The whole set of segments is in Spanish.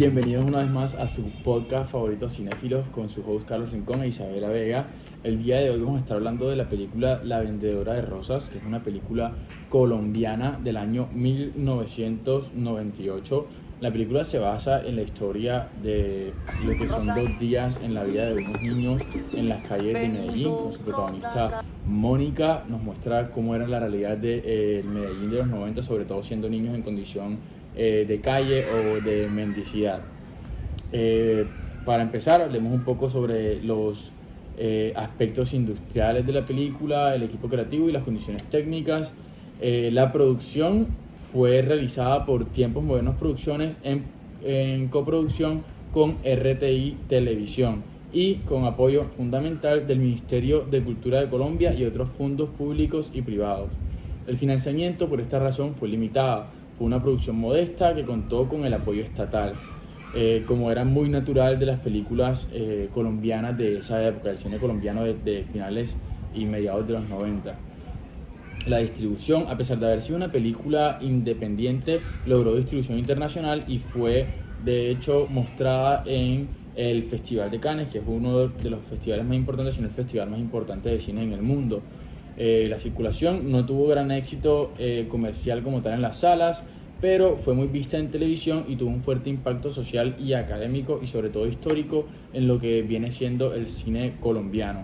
Bienvenidos una vez más a su podcast favorito Cinéfilos con su host Carlos Rincón e Isabela Vega. El día de hoy vamos a estar hablando de la película La Vendedora de Rosas, que es una película colombiana del año 1998. La película se basa en la historia de lo que son 2 días en la vida de unos niños en las calles de Medellín, con su protagonista Mónica. Nos muestra cómo era la realidad de Medellín de los 90, sobre todo siendo niños en condición de calle o de mendicidad. Para empezar, hablemos un poco sobre los aspectos industriales de la película, el equipo creativo y las condiciones técnicas. La producción fue realizada por Tiempos Modernos Producciones en coproducción con RTI Televisión y con apoyo fundamental del Ministerio de Cultura de Colombia y otros fondos públicos y privados. El financiamiento por esta razón fue limitado. Fue una producción modesta que contó con el apoyo estatal, como era muy natural de las películas colombianas de esa época, del cine colombiano de finales y mediados de los 90. La distribución, a pesar de haber sido una película independiente, logró distribución internacional y fue de hecho mostrada en el Festival de Cannes, que es uno de los festivales más importantes, sino el festival más importante de cine en el mundo. La circulación no tuvo gran éxito comercial como tal en las salas, pero fue muy vista en televisión y tuvo un fuerte impacto social y académico y sobre todo histórico en lo que viene siendo el cine colombiano.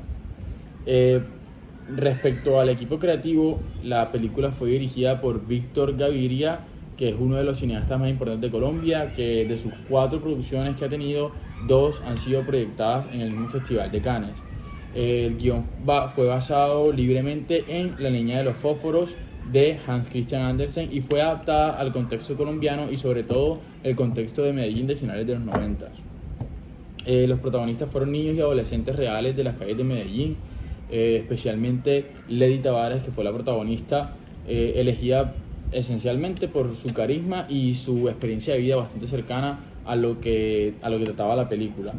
Respecto al equipo creativo, la película fue dirigida por Víctor Gaviria, que es uno de los cineastas más importantes de Colombia, que de sus 4 producciones que ha tenido, 2 han sido proyectadas en el mismo Festival de Cannes. El guión fue basado libremente en La Niña de los Fósforos de Hans Christian Andersen y fue adaptada al contexto colombiano y sobre todo el contexto de Medellín de finales de los 90. Los protagonistas fueron niños y adolescentes reales de las calles de Medellín, especialmente Lady Tavares, que fue la protagonista, elegida esencialmente por su carisma y su experiencia de vida bastante cercana a lo que trataba la película.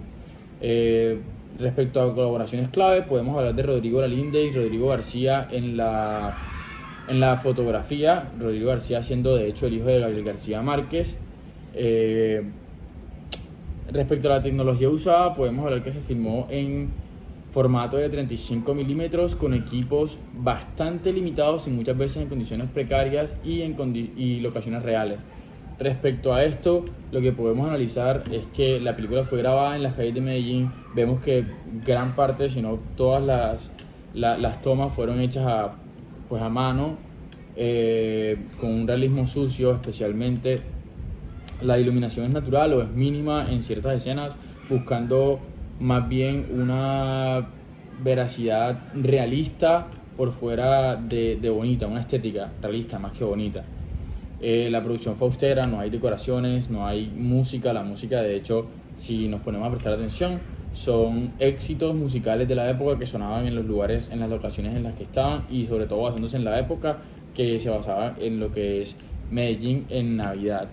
Respecto a colaboraciones clave, podemos hablar de Rodrigo Lalinde y Rodrigo García en la fotografía. Rodrigo García siendo de hecho el hijo de Gabriel García Márquez. Respecto a la tecnología usada, podemos hablar que se filmó en formato de 35 milímetros con equipos bastante limitados y muchas veces en condiciones precarias y locaciones reales. Respecto a esto, lo que podemos analizar es que la película fue grabada en las calles de Medellín. Vemos que gran parte, si no todas las tomas fueron hechas a mano, con un realismo sucio. Especialmente la iluminación es natural o es mínima en ciertas escenas, buscando más bien una veracidad realista por fuera de bonita, una estética realista más que bonita. La producción fue austera, no hay decoraciones, no hay música. La música, de hecho, si nos ponemos a prestar atención, son éxitos musicales de la época que sonaban en los lugares, en las locaciones en las que estaban, y sobre todo basándose en la época que se basaba en lo que es Medellín en Navidad.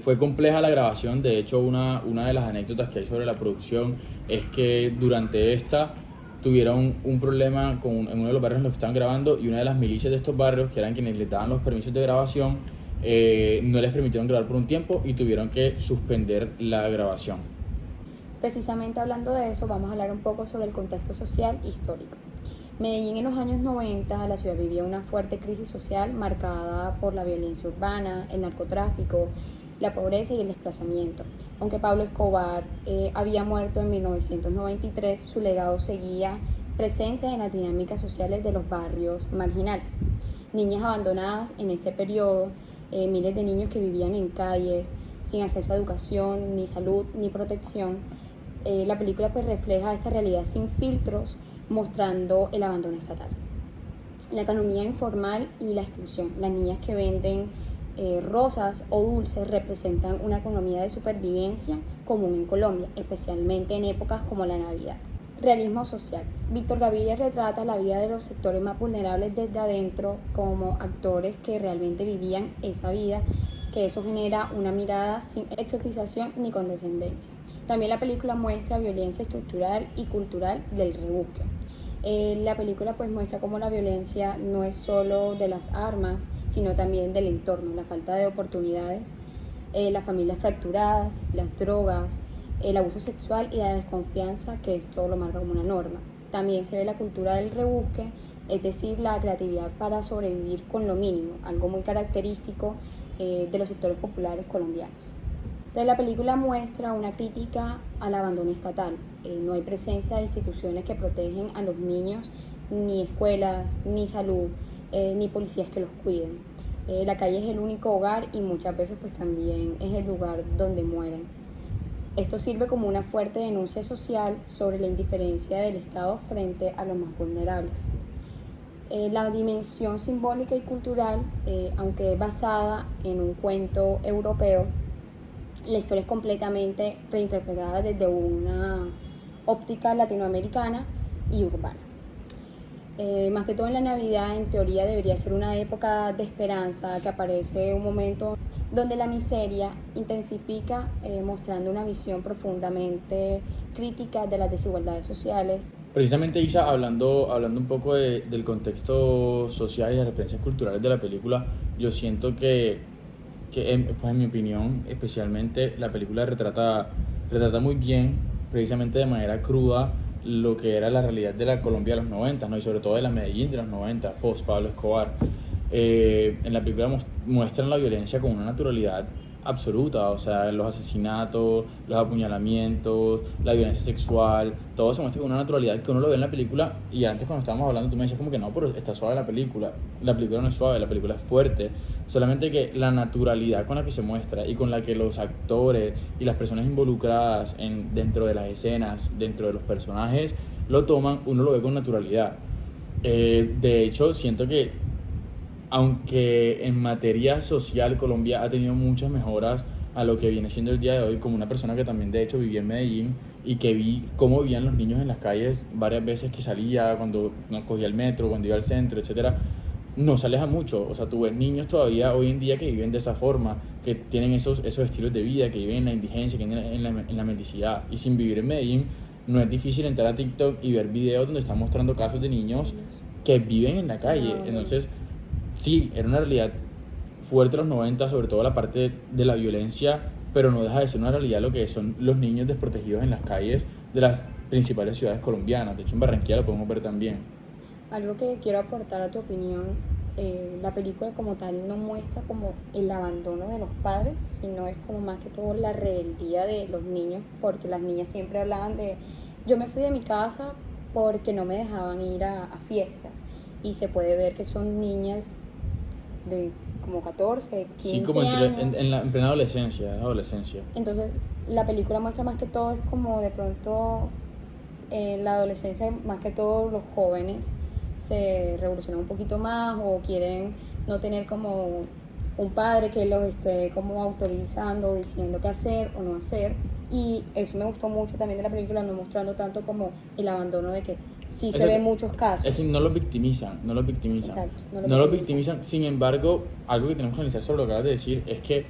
Fue compleja la grabación. De hecho, una de las anécdotas que hay sobre la producción es que durante esta tuvieron un problema en uno de los barrios en los que estaban grabando, y una de las milicias de estos barrios, que eran quienes les daban los permisos de grabación, no les permitieron grabar por un tiempo y tuvieron que suspender la grabación. Precisamente hablando de eso, vamos a hablar un poco sobre el contexto social e histórico. Medellín en los años 90, la ciudad vivía una fuerte crisis social marcada por la violencia urbana, el narcotráfico, la pobreza y el desplazamiento. Aunque Pablo Escobar había muerto en 1993, su legado seguía presente en las dinámicas sociales de los barrios marginales. Niñas abandonadas en este periodo, miles de niños que vivían en calles, sin acceso a educación, ni salud, ni protección. La película pues refleja esta realidad sin filtros, mostrando el abandono estatal, la economía informal y la exclusión. Las niñas que venden rosas o dulces representan una economía de supervivencia común en Colombia, especialmente en épocas como la Navidad. Realismo social. Víctor Gaviria retrata la vida de los sectores más vulnerables desde adentro, como actores que realmente vivían esa vida, que eso genera una mirada sin exotización ni condescendencia. También la película muestra violencia estructural y cultural del rebusque. La película pues muestra cómo la violencia no es solo de las armas, sino también del entorno, la falta de oportunidades las familias fracturadas, las drogas, el abuso sexual y la desconfianza, que esto lo marca como una norma. También se ve la cultura del rebusque, es decir, la creatividad para sobrevivir con lo mínimo, algo muy característico de los sectores populares colombianos. Entonces la película muestra una crítica al abandono estatal. No hay presencia de instituciones que protegen a los niños, ni escuelas, ni salud, ni policías que los cuiden. La calle es el único hogar y muchas veces pues también es el lugar donde mueren. Esto sirve como una fuerte denuncia social sobre la indiferencia del Estado frente a los más vulnerables. La dimensión simbólica y cultural, aunque es basada en un cuento europeo, la historia es completamente reinterpretada desde una óptica latinoamericana y urbana. Más que todo en la Navidad, en teoría debería ser una época de esperanza, que aparece un momento donde la miseria intensifica, mostrando una visión profundamente crítica de las desigualdades sociales. Precisamente, Isa, hablando un poco del contexto social y las referencias culturales de la película, yo siento que pues en mi opinión, especialmente, la película retrata muy bien, precisamente de manera cruda, lo que era la realidad de la Colombia de los 90, ¿no? Y sobre todo de la Medellín de los 90, post Pablo Escobar. En la película muestran la violencia con una naturalidad absoluta, o sea, los asesinatos, los apuñalamientos, la violencia sexual, todo se muestra con una naturalidad que uno lo ve en la película. Y antes, cuando estábamos hablando, tú me decías como que no, pero está suave la película no es suave, la película es fuerte, solamente que la naturalidad con la que se muestra y con la que los actores y las personas involucradas dentro de las escenas, dentro de los personajes, lo toman, uno lo ve con naturalidad. De hecho, siento que aunque en materia social Colombia ha tenido muchas mejoras a lo que viene siendo el día de hoy, como una persona que también de hecho vivía en Medellín y que vi cómo vivían los niños en las calles varias veces que salía, cuando cogía el metro, cuando iba al centro, etcétera, no se aleja mucho. O sea, tú ves niños todavía hoy en día que viven de esa forma, que tienen esos estilos de vida, que viven en la indigencia, que viven en la mendicidad. Y sin vivir en Medellín, no es difícil entrar a TikTok y ver videos donde están mostrando casos de niños que viven en la calle. Entonces, sí, era una realidad fuerte en los 90, sobre todo la parte de la violencia, pero no deja de ser una realidad lo que son los niños desprotegidos en las calles de las principales ciudades colombianas. De hecho, en Barranquilla lo podemos ver también. Algo que quiero aportar a tu opinión, la película como tal no muestra como el abandono de los padres, sino es como más que todo la rebeldía de los niños, porque las niñas siempre hablaban de, yo me fui de mi casa porque no me dejaban ir a fiestas, y se puede ver que son niñas de como 14, 15 sí, como años. En plena adolescencia. Entonces, la película muestra más que todo, es como de pronto en la adolescencia, más que todo los jóvenes se revolucionan un poquito más o quieren no tener como un padre que los esté como autorizando, diciendo qué hacer o no hacer. Y eso me gustó mucho también de la película, no mostrando tanto como el abandono, de que sí se ven muchos casos. Es que no los victimizan. Exacto, no los victimizan. Sin embargo, algo que tenemos que analizar sobre lo que acabas de decir es que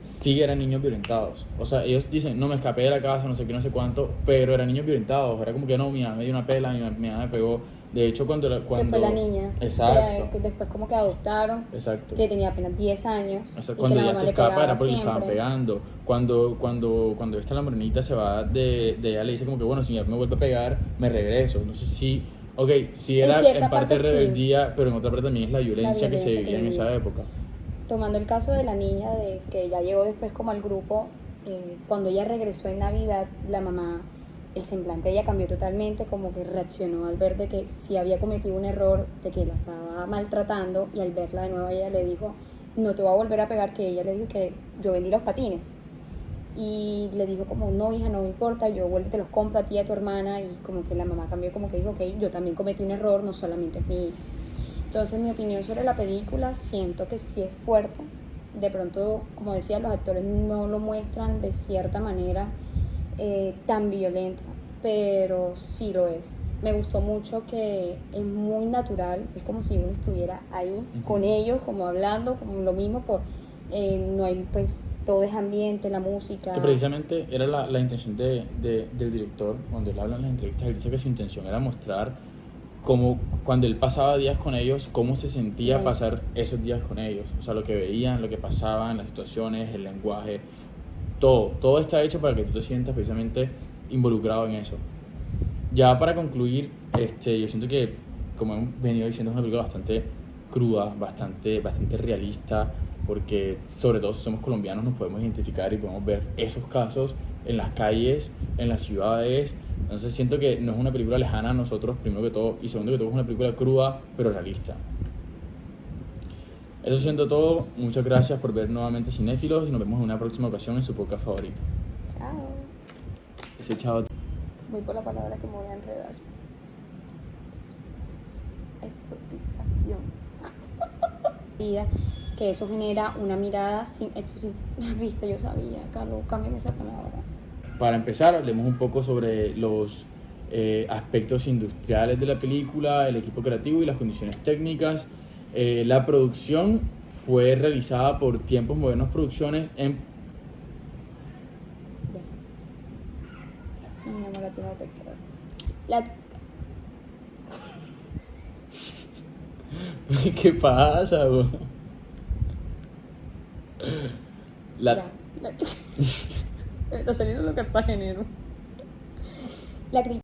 sí eran niños violentados. O sea, ellos dicen, no, me escapé de la casa, no sé qué, no sé cuánto, pero eran niños violentados. Era como que no, mi mamá me dio una pela, mi mamá me pegó. De hecho, cuando que fue la niña. Exacto. Que después como que adoptaron. Exacto. Que tenía apenas 10 años. O sea, cuando ella se escapa era porque le estaban pegando. Cuando esta la morenita se va de ella, le dice como que, bueno, si me vuelve a pegar, me regreso. No sé si, sí era en parte rebeldía, sí, pero en otra parte también es la violencia que se vivía en esa época. Tomando el caso de la niña, de que ya llegó después como al grupo, cuando ella regresó en Navidad, la mamá, el semblante de ella cambió totalmente, como que reaccionó al ver de que sí había cometido un error, de que la estaba maltratando, y al verla de nuevo ella le dijo, no te voy a volver a pegar, que ella le dijo que yo vendí los patines. Y le dijo como, no hija, no me importa, yo vuelvo y te los compro a ti y a tu hermana. Y como que la mamá cambió, como que dijo, ok, yo también cometí un error, no solamente es mi hija. Entonces, mi opinión sobre la película, siento que sí es fuerte. De pronto, como decía, los actores no lo muestran de cierta manera tan violenta, pero sí lo es. Me gustó mucho que es muy natural, es como si uno estuviera ahí con ellos, como hablando, como lo mismo, no hay, pues, todo es ambiente, la música. Que precisamente era la intención del director, cuando él habla en las entrevistas, él dice que su intención era mostrar como cuando él pasaba días con ellos, cómo se sentía Sí. pasar esos días con ellos. O sea, lo que veían, lo que pasaban, las situaciones, el lenguaje, todo está hecho para que tú te sientas precisamente involucrado en eso. Ya para concluir, yo siento que, como hemos venido diciendo, es una película bastante cruda, bastante realista, porque sobre todo si somos colombianos nos podemos identificar y podemos ver esos casos en las calles, en las ciudades. Entonces siento que no es una película lejana a nosotros, primero que todo, y segundo que todo es una película cruda, pero realista. Eso siento todo, muchas gracias por ver nuevamente Cinéfilos y nos vemos en una próxima ocasión en su podcast favorito. Chao. Ese chavo. Voy por la palabra que me voy a enredar. Exotización. Vida, que eso genera una mirada sin exorcismo. Viste, yo sabía, Carlos, cámbiame esa palabra. Para empezar, hablemos un poco sobre los aspectos industriales de la película, el equipo creativo y las condiciones técnicas. La producción fue realizada por Tiempos Modernos Producciones en... Ya. No, mi amor, a ti no te queda. La... ¿Qué pasa, bro? La... Ya. Me está saliendo lo cartagenero. La